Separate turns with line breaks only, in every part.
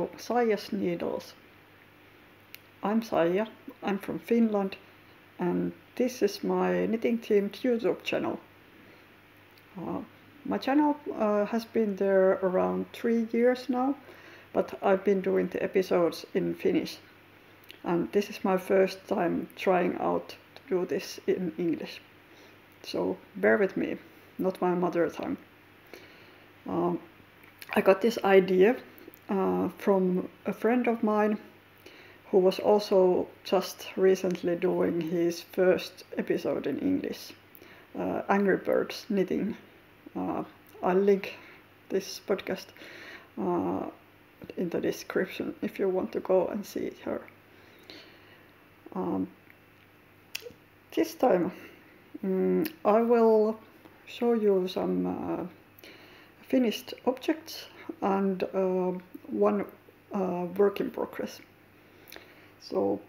to Saija's Needles. I'm Saija, I'm from Finland, and this is my knitting themed YouTube channel. My channel has been there around 3 years now, but I've been doing the episodes in Finnish. And this is my first time trying out to do this in English. So bear with me, not my mother tongue. I got this idea from a friend of mine who was also just recently doing his first episode in English, Angry Birds knitting. I'll link this podcast in the description if you want to go and see her. This time I will show you some finished objects and one work in progress. So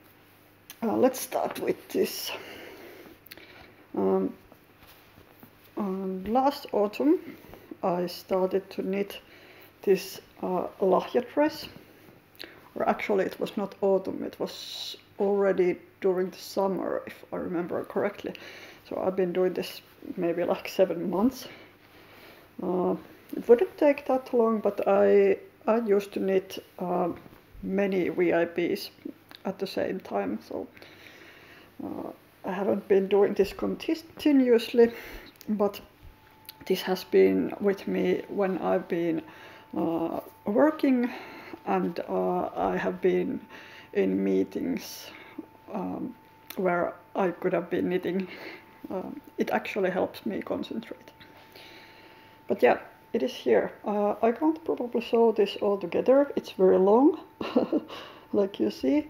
let's start with this. Last autumn I started to knit this Lahja Dress, or actually it was not autumn, it was already during the summer if I remember correctly. So I've been doing this maybe like 7 months. It wouldn't take that long, but I used to knit many VIPs at the same time, so I haven't been doing this continuously, but this has been with me when I've been working and I have been in meetings where I could have been knitting. It actually helps me concentrate. But yeah, it is here. I can't probably show this all together, it's very long, like you see,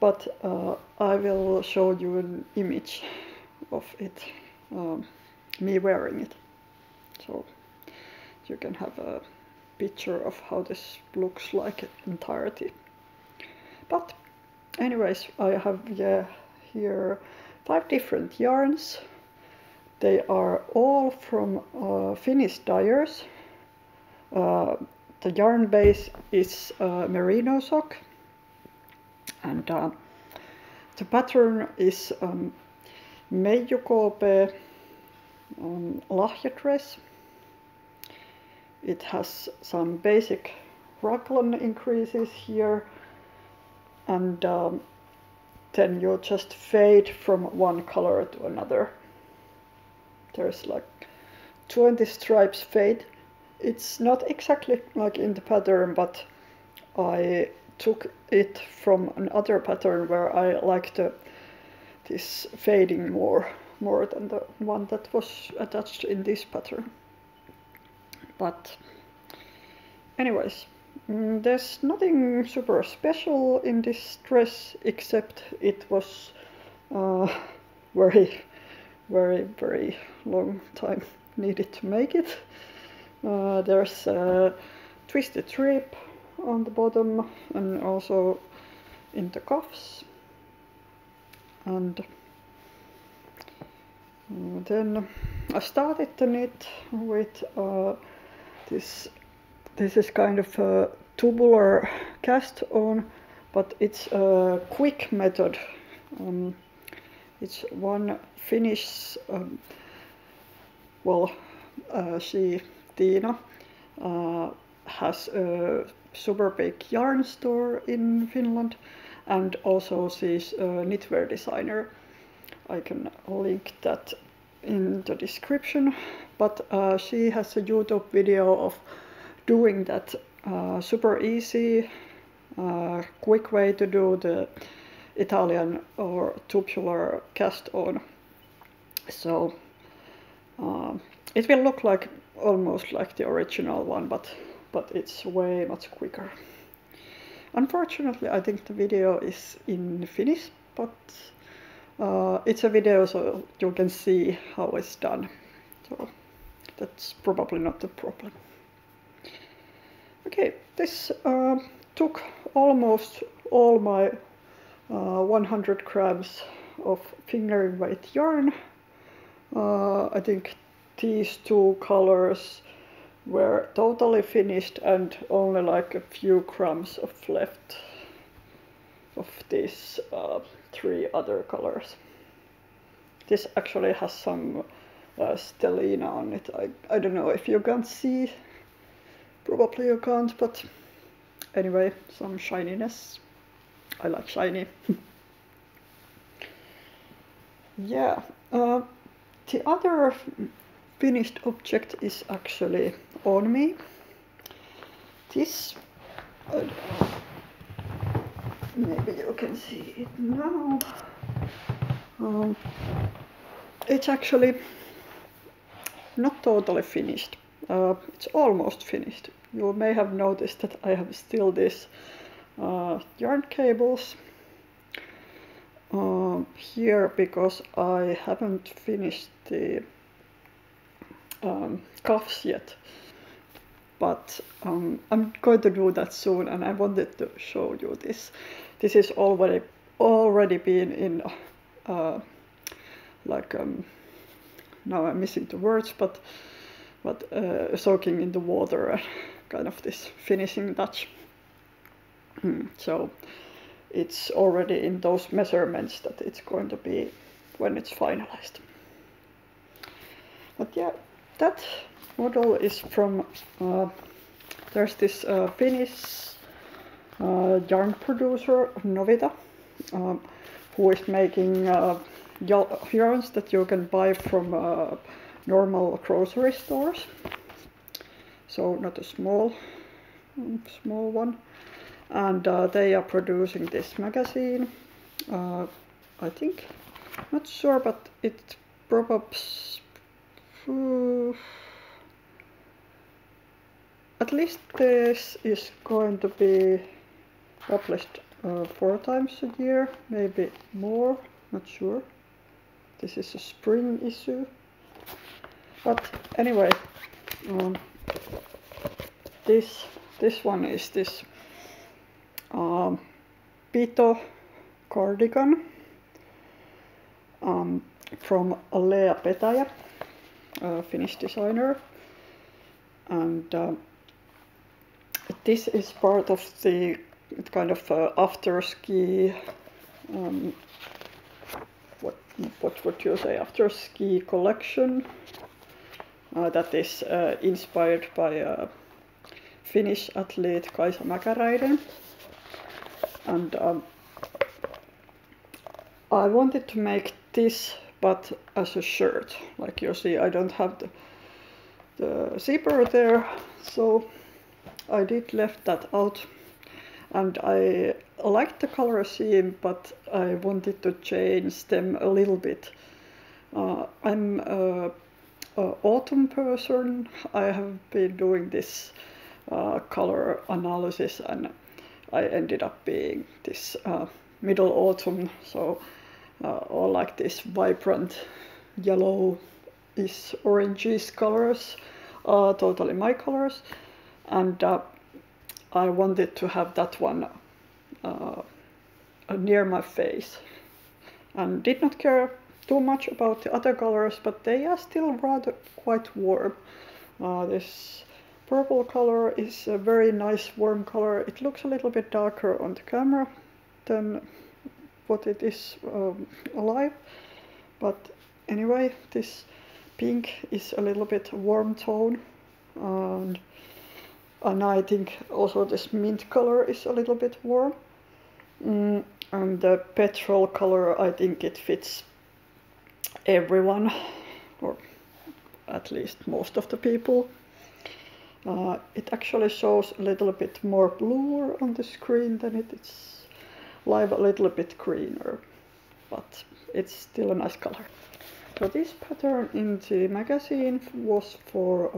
but I will show you an image of it, me wearing it, so you can have a picture of how this looks like entirety. But anyways, I have here 5 different yarns. They are all from Finnish dyers. The yarn base is merino sock, and the pattern is Lahja Dress. It has some basic raglan increases here, and then you just fade from one color to another. There's like 20 stripes fade. It's not exactly like in the pattern, but I took it from another pattern where I liked this fading more than the one that was attached in this pattern. But anyways, there's nothing super special in this dress except it was very long time needed to make it. There's a twisted strip on the bottom and also in the cuffs, and then I started to knit with this is kind of a tubular cast on, but it's a quick method. It's one Finnish, Tiina has a super big yarn store in Finland, and also she's a knitwear designer. I can link that in the description, but she has a YouTube video of doing that super easy, quick way to do the Italian or tubular cast on. So it will look like almost like the original one, but it's way much quicker. Unfortunately, I think the video is in Finnish, but it's a video so you can see how it's done. So that's probably not the problem. Okay, this took almost all my 100 grams of fingering weight yarn. I think these 2 colors were totally finished and only like a few crumbs of left of these 3 other colors. This actually has some stellina on it. I don't know if you can see, probably you can't, but anyway, some shininess. I like shiny. Yeah, the other finished object is actually on me. This, maybe you can see it now. It's actually not totally finished. It's almost finished. You may have noticed that I have still these yarn cables here because I haven't finished the cuffs yet. But I'm going to do that soon, and I wanted to show you this. This is already been in now I'm missing the words, but soaking in the water, kind of this finishing touch. So it's already in those measurements that it's going to be when it's finalized. But yeah, that model is from, there's this Finnish yarn producer, Novita, who is making yarns that you can buy from normal grocery stores. So not a small one. And they are producing this magazine. I think, not sure, but it probably at least this is going to be published 4 times a year, maybe more, not sure. This is a spring issue. But anyway, this one is this Pito Cardigan from Lahja, a Finnish designer, and this is part of the kind of after ski. What would you say? After ski collection that is inspired by Finnish athlete Keisarinna. And I wanted to make this, but as a shirt. Like you see, I don't have the zipper there, so I did left that out. And I liked the color scheme, but I wanted to change them a little bit. I'm an autumn person. I have been doing this color analysis, and I ended up being this middle autumn, so all like this vibrant yellowish oranges colors are totally my colors, and I wanted to have that one near my face, and did not care too much about the other colors, but they are still rather quite warm. This purple color is a very nice warm color. It looks a little bit darker on the camera than what it is alive, but anyway, this pink is a little bit warm tone, and I think also this mint color is a little bit warm, and the petrol color, I think it fits everyone, or at least most of the people. It actually shows a little bit more bluer on the screen than it is live, a little bit greener, but it's still a nice color. So this pattern in the magazine was for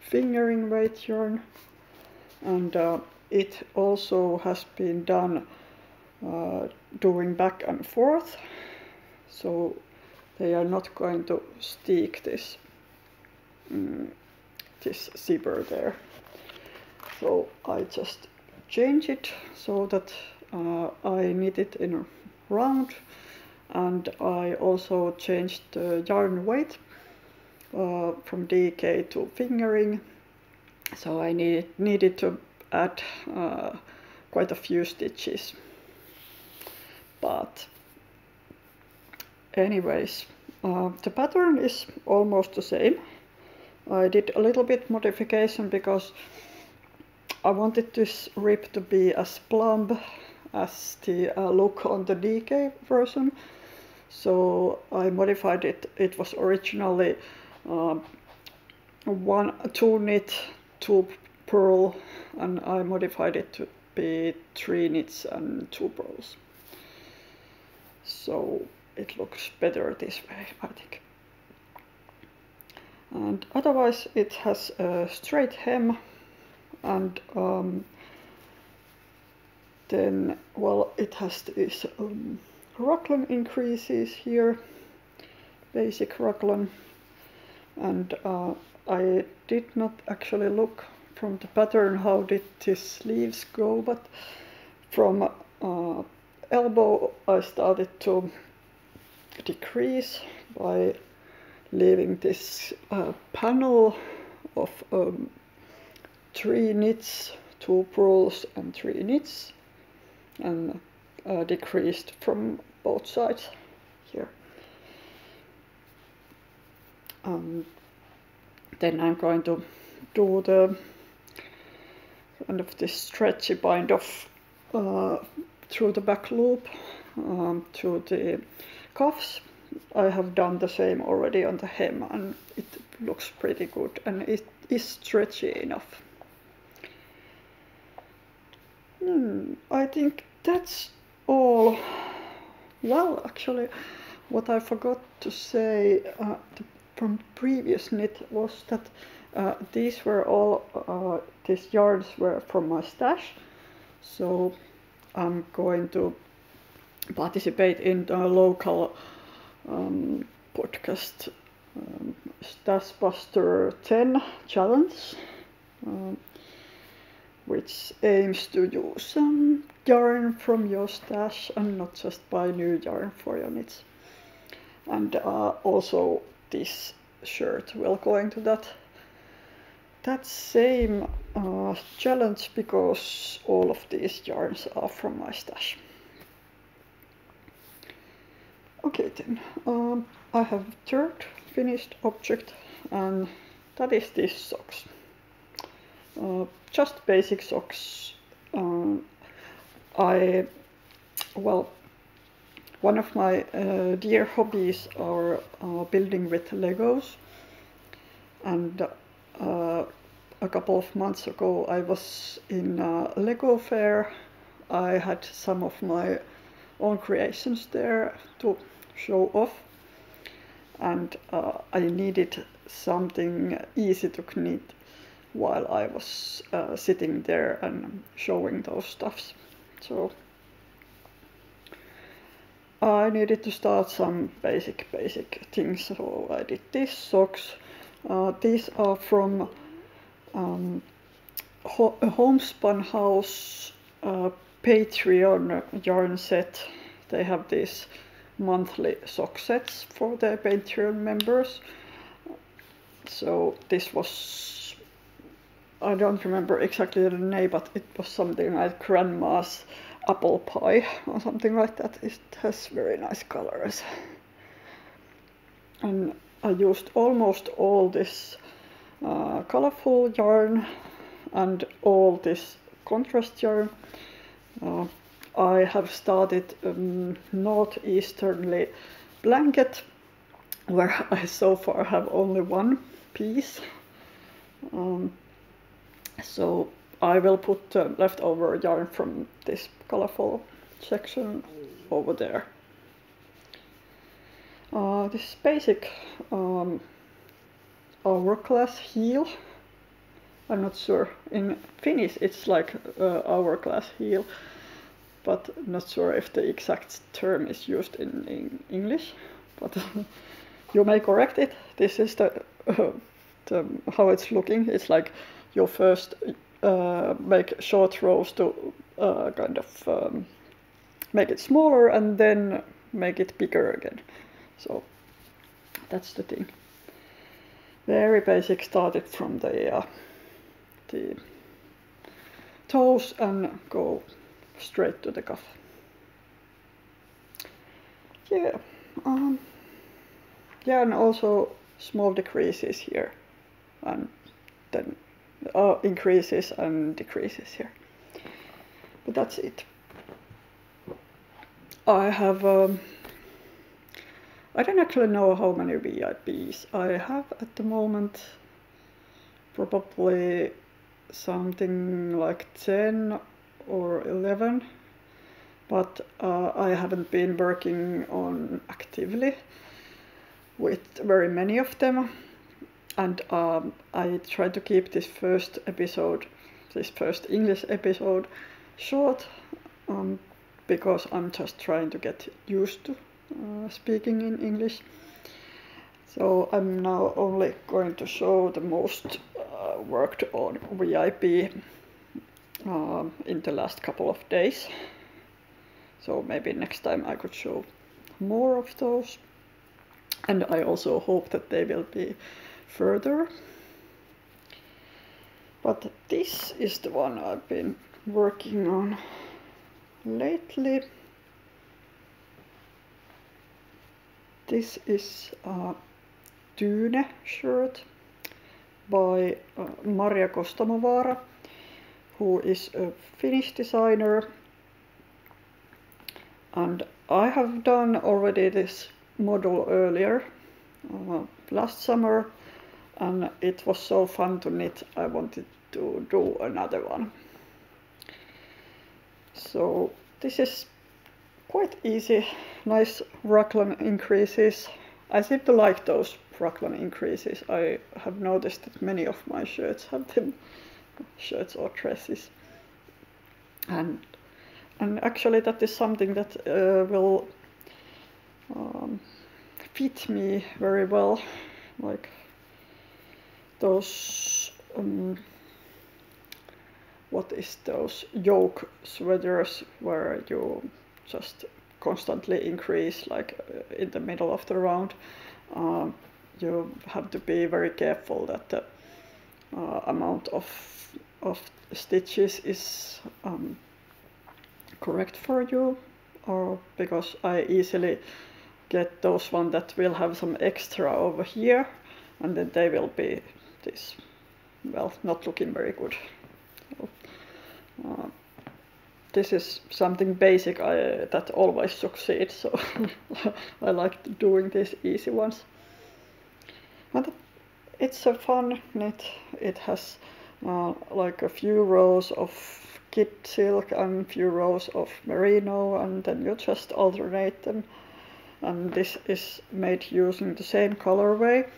fingering weight yarn, and it also has been done doing back and forth, so they are not going to stick this this zipper there. So I just change it so that I knit it in a round, and I also changed the yarn weight from DK to fingering, so I needed to add quite a few stitches. But anyways, the pattern is almost the same. I did a little bit modification because I wanted this rib to be as plump as the look on the DK version. So I modified it. It was originally 2 knit, 2 purl, and I modified it to be 3 knits and 2 purls. So it looks better this way, I think. And otherwise it has a straight hem, and then, well, it has these raglan increases here, basic raglan, and I did not actually look from the pattern how did these sleeves go, but from elbow I started to decrease by leaving this panel of 3 knits, 2 purls and 3 knits, and decreased from both sides here. Then I'm going to do the kind of this stretchy bind off through the back loop to the cuffs. I have done the same already on the hem, and it looks pretty good, and it is stretchy enough. I think that's all. Well, actually, what I forgot to say from previous knit was that these were all, these yarns were from my stash. So I'm going to participate in the local podcast Stash Buster 10 challenge, which aims to use some yarn from your stash and not just buy new yarn for your knits. And also this shirt will go into that same challenge, because all of these yarns are from my stash. Okay, then I have third finished object, and that is these socks. Just basic socks. One of my dear hobbies are building with Legos, and a couple of months ago I was in a Lego fair. I had some of my own creations there to show off, and I needed something easy to knit while I was sitting there and showing those stuffs. So I needed to start some basic things, so I did these socks. These are from a homespun house Patreon yarn set. They have these monthly sock sets for their Patreon members. So this was, I don't remember exactly the name, but it was something like Grandma's apple pie or something like that. It has very nice colors. And I used almost all this colorful yarn and all this contrast yarn. I have started northeasterly blanket, where I so far have only one piece. So I will put the leftover yarn from this colorful section over there. This basic hourglass heel. I'm not sure. In Finnish it's like hourglass heel, but not sure if the exact term is used in English. But you may correct it. This is the how it's looking. It's like you first make short rows to kind of make it smaller and then make it bigger again. So that's the thing. Very basic, started from the the toes and go straight to the cuff. Yeah, yeah, and also small decreases here, and then increases and decreases here. But that's it. I have, I don't actually know how many VIPs I have at the moment. Probably something like 10 or 11. But I haven't been working on actively with very many of them. And I tried to keep this first English episode short, because I'm just trying to get used to speaking in English. So I'm now only going to show the most worked on VIP in the last couple of days. So maybe next time I could show more of those. And I also hope that they will be further. But this is the one I've been working on lately. This is a Tyyne shirt by Maria Kostamovaara, who is a Finnish designer. And I have done already this model earlier, last summer, and it was so fun to knit, I wanted to do another one. So this is quite easy, nice raglan increases. I seem to like those raglan increases. I have noticed that many of my shirts have them, shirts or dresses. And actually that is something that will fit me very well, like those what is those yoke sweaters where you just constantly increase, like in the middle of the round. You have to be very careful that the amount of stitches is correct for you, or because I easily get those one that will have some extra over here, and then they will be this, well, not looking very good. So, this is something basic that always succeeds, so I like doing these easy ones. But it's a fun knit. It has like a few rows of kid silk and a few rows of merino, and then you just alternate them. And this is made using the same colorway.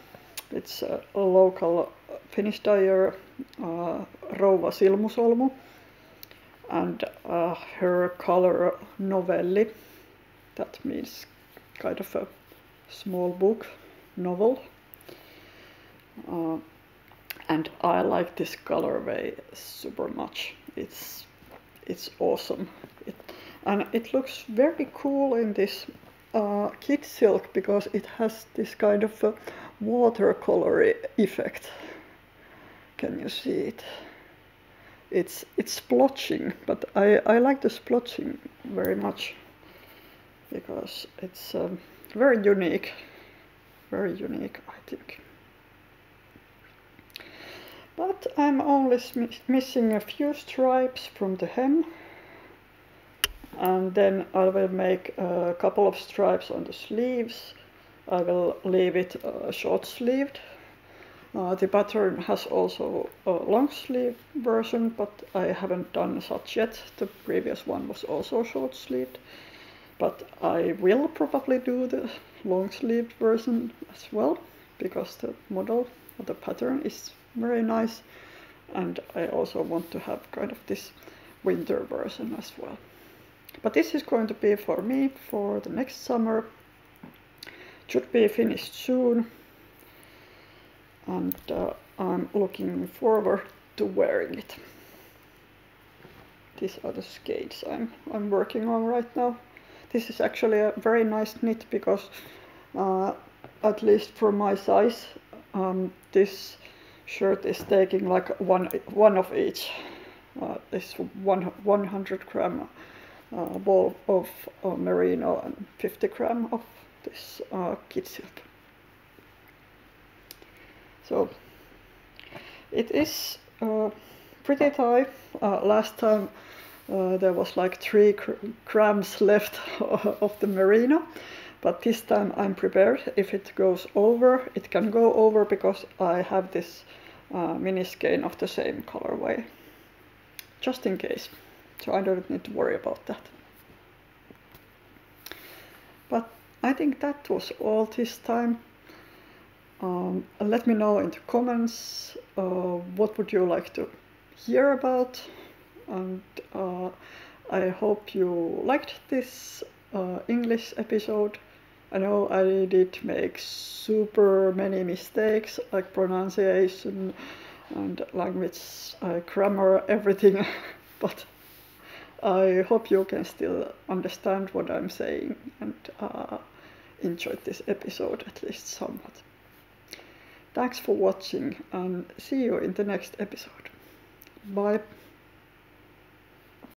It's a local Finnish dyer, Rva Silmusolmu, and her color Novelli. That means kind of a small book, novel. And I like this colorway super much. It's awesome. And it looks very cool in this kid silk because it has this kind of a watercolory effect. Can you see it? It's splotching, but I like the splotching very much because it's very unique, I think. But I'm only missing a few stripes from the hem, and then I will make a couple of stripes on the sleeves. I will leave it short-sleeved. The pattern has also a long-sleeve version, but I haven't done such yet. The previous one was also short-sleeved, but I will probably do the long-sleeved version as well, because the model, the pattern is very nice, and I also want to have kind of this winter version as well. But this is going to be for me for the next summer. It should be finished soon, and I'm looking forward to wearing it. These are the skates I'm working on right now. This is actually a very nice knit because at least for my size, this shirt is taking like one of each. This 100 gram ball of merino and 50 gram of this kid silk. So it is pretty tight. Last time there was like 3 grams left of the merino, but this time I'm prepared. If it goes over, it can go over because I have this mini skein of the same colorway, just in case. So I don't need to worry about that. But I think that was all this time. Let me know in the comments what would you like to hear about, and I hope you liked this English episode. I know I did make super many mistakes, like pronunciation and language, grammar, everything, but I hope you can still understand what I'm saying and enjoyed this episode at least somewhat. Thanks for watching and see you in the next episode. Bye.